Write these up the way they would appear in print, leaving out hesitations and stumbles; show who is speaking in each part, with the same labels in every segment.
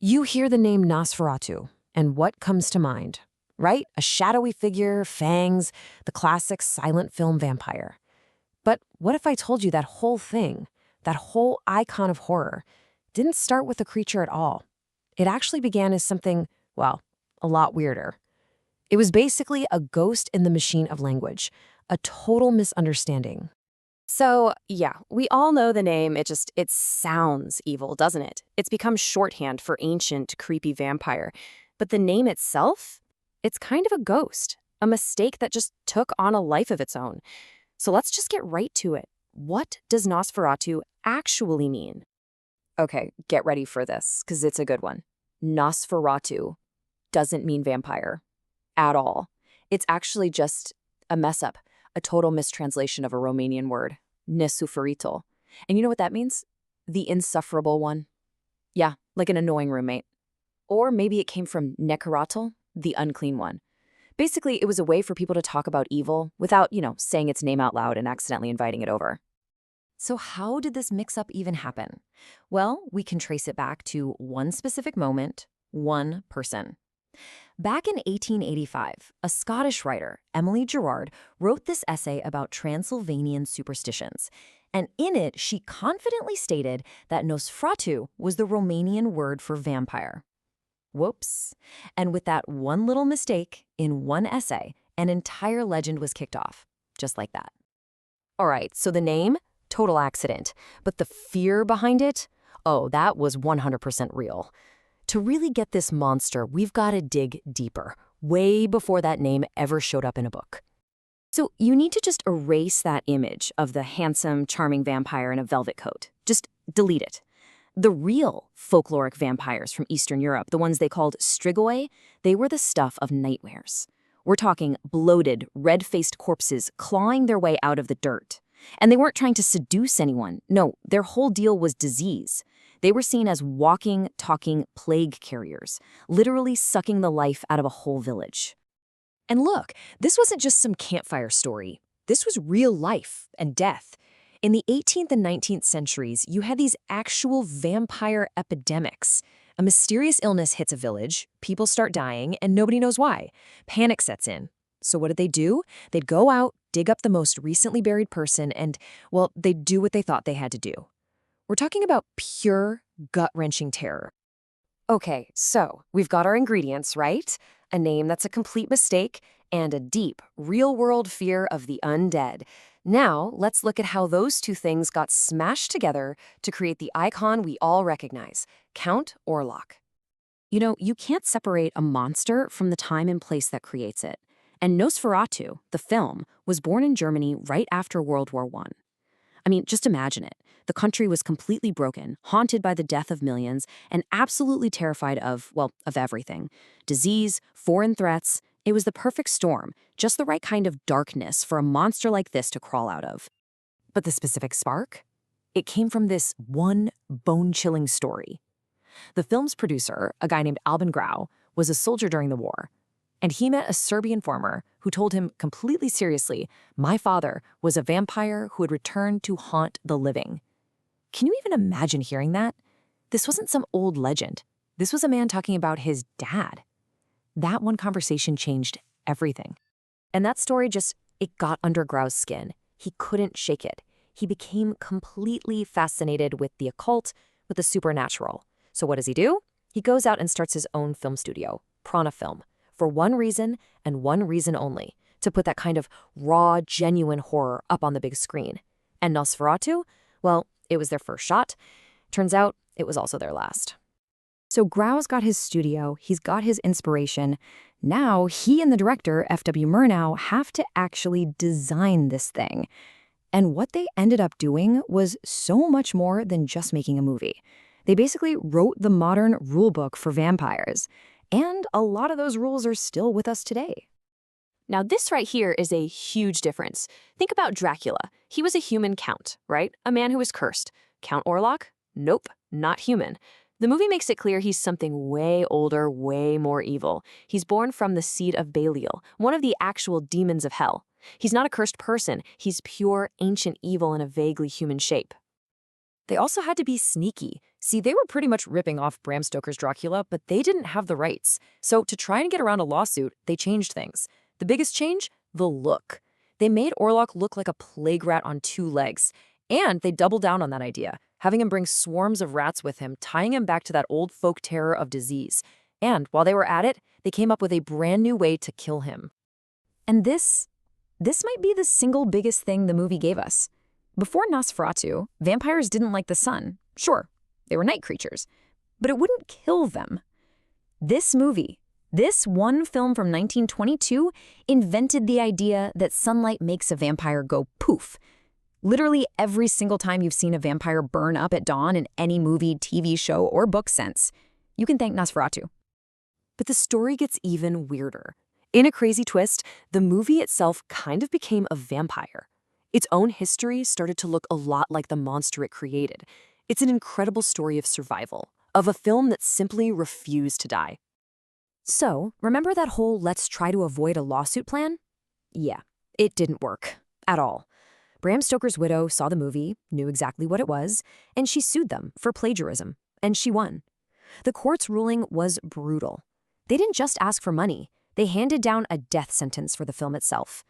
Speaker 1: You hear the name Nosferatu, and what comes to mind? Right? A shadowy figure, fangs, the classic silent film vampire. But what if I told you that whole thing, that whole icon of horror, didn't start with a creature at all? It actually began as something, well, a lot weirder. It was basically a ghost in the machine of language, a total misunderstanding.
Speaker 2: So, yeah, we all know the name, it sounds evil, doesn't it? It's become shorthand for ancient, creepy vampire. But the name itself? It's kind of a ghost, a mistake that just took on a life of its own. So let's just get right to it. What does Nosferatu actually mean? Okay, get ready for this, because it's a good one. Nosferatu doesn't mean vampire at all. It's actually just a mess up, a total mistranslation of a Romanian word, nesuferito. And you know what that means? The insufferable one. Yeah, like an annoying roommate. Or maybe it came from nekaratul, the unclean one. Basically, it was a way for people to talk about evil without, saying its name out loud and accidentally inviting it over.
Speaker 1: So how did this mix-up even happen? Well, we can trace it back to one specific moment, one person. Back in 1885, a Scottish writer, Emily Gerard, wrote this essay about Transylvanian superstitions. And in it, she confidently stated that Nosferatu was the Romanian word for vampire. Whoops. And with that one little mistake, in one essay, an entire legend was kicked off. Just like that. All right, so the name? Total accident. But the fear behind it? Oh, that was 100% real. To really get this monster, we've got to dig deeper, way before that name ever showed up in a book.
Speaker 2: So you need to just erase that image of the handsome, charming vampire in a velvet coat. Just delete it. The real folkloric vampires from Eastern Europe, the ones they called strigoi, they were the stuff of nightmares. We're talking bloated, red-faced corpses clawing their way out of the dirt. And they weren't trying to seduce anyone. No, their whole deal was disease. They were seen as walking, talking plague carriers, literally sucking the life out of a whole village.
Speaker 1: And look, this wasn't just some campfire story. This was real life and death. In the 18th and 19th centuries, you had these actual vampire epidemics. A mysterious illness hits a village, people start dying, and nobody knows why. Panic sets in. So what did they do? They'd go out, dig up the most recently buried person, and, well, they'd do what they thought they had to do. We're talking about pure, gut-wrenching terror. Okay, so we've got our ingredients, right? A name that's a complete mistake and a deep, real-world fear of the undead. Now, let's look at how those two things got smashed together to create the icon we all recognize, Count Orlok. You know, you can't separate a monster from the time and place that creates it. And Nosferatu, the film, was born in Germany right after World War I. I mean, just imagine it. The country was completely broken, haunted by the death of millions, and absolutely terrified of, well, of everything. Disease, foreign threats. It was the perfect storm, just the right kind of darkness for a monster like this to crawl out of. But the specific spark? It came from this one bone-chilling story. The film's producer, a guy named Albin Grau, was a soldier during the war. And he met a Serbian farmer who told him completely seriously, my father was a vampire who had returned to haunt the living. Can you even imagine hearing that? This wasn't some old legend. This was a man talking about his dad. That one conversation changed everything. And that story it got under Grau's skin. He couldn't shake it. He became completely fascinated with the occult, with the supernatural. So what does he do? He goes out and starts his own film studio, Prana Film. For one reason, and one reason only, to put that kind of raw, genuine horror up on the big screen. And Nosferatu? Well, it was their first shot. Turns out, it was also their last. So Grau's got his studio, he's got his inspiration. Now, he and the director, F.W. Murnau, have to actually design this thing. And what they ended up doing was so much more than just making a movie. They basically wrote the modern rulebook for vampires. And a lot of those rules are still with us today.
Speaker 2: Now, this right here is a huge difference. Think about Dracula. He was a human count, right? A man who was cursed. Count Orlok? Nope, not human. The movie makes it clear he's something way older, way more evil. He's born from the seed of Belial, one of the actual demons of hell. He's not a cursed person. He's pure, ancient evil in a vaguely human shape.
Speaker 1: They also had to be sneaky. See, they were pretty much ripping off Bram Stoker's Dracula, but they didn't have the rights. So to try and get around a lawsuit, they changed things. The biggest change? The look. They made Orlok look like a plague rat on two legs. And they doubled down on that idea, having him bring swarms of rats with him, tying him back to that old folk terror of disease. And while they were at it, they came up with a brand new way to kill him.
Speaker 2: And this might be the single biggest thing the movie gave us. Before Nosferatu, vampires didn't like the sun. Sure, they were night creatures, but it wouldn't kill them. This movie, this one film from 1922, invented the idea that sunlight makes a vampire go poof. Literally every single time you've seen a vampire burn up at dawn in any movie, TV show, or book since, you can thank Nosferatu.
Speaker 1: But the story gets even weirder. In a crazy twist, the movie itself kind of became a vampire. Its own history started to look a lot like the monster it created. It's an incredible story of survival, of a film that simply refused to die.
Speaker 2: So, remember that whole let's try to avoid a lawsuit plan? Yeah, it didn't work. At all. Bram Stoker's widow saw the movie, knew exactly what it was, and she sued them for plagiarism, and she won. The court's ruling was brutal. They didn't just ask for money, they handed down a death sentence for the film itself.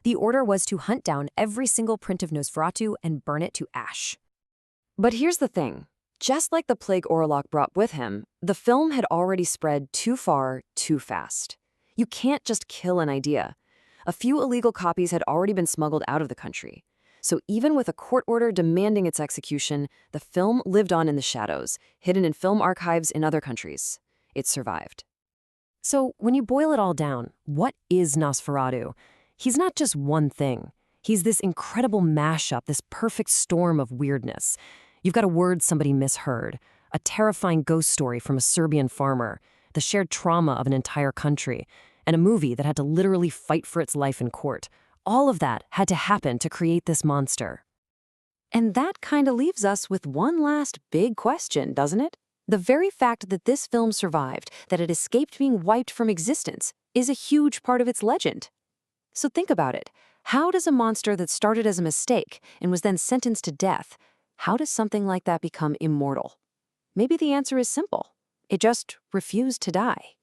Speaker 2: The order was to hunt down every single print of Nosferatu and burn it to ash.
Speaker 1: But here's the thing. Just like the plague Orlok brought with him, the film had already spread too far, too fast. You can't just kill an idea. A few illegal copies had already been smuggled out of the country. So even with a court order demanding its execution, the film lived on in the shadows, hidden in film archives in other countries. It survived. So when you boil it all down, what is Nosferatu? He's not just one thing. He's this incredible mashup, this perfect storm of weirdness. You've got a word somebody misheard, a terrifying ghost story from a Serbian farmer, the shared trauma of an entire country, and a movie that had to literally fight for its life in court. All of that had to happen to create this monster. And that kind of leaves us with one last big question, doesn't it? The very fact that this film survived, that it escaped being wiped from existence, is a huge part of its legend. So think about it. How does a monster that started as a mistake and was then sentenced to death, how does something like that become immortal? Maybe the answer is simple. It just refused to die.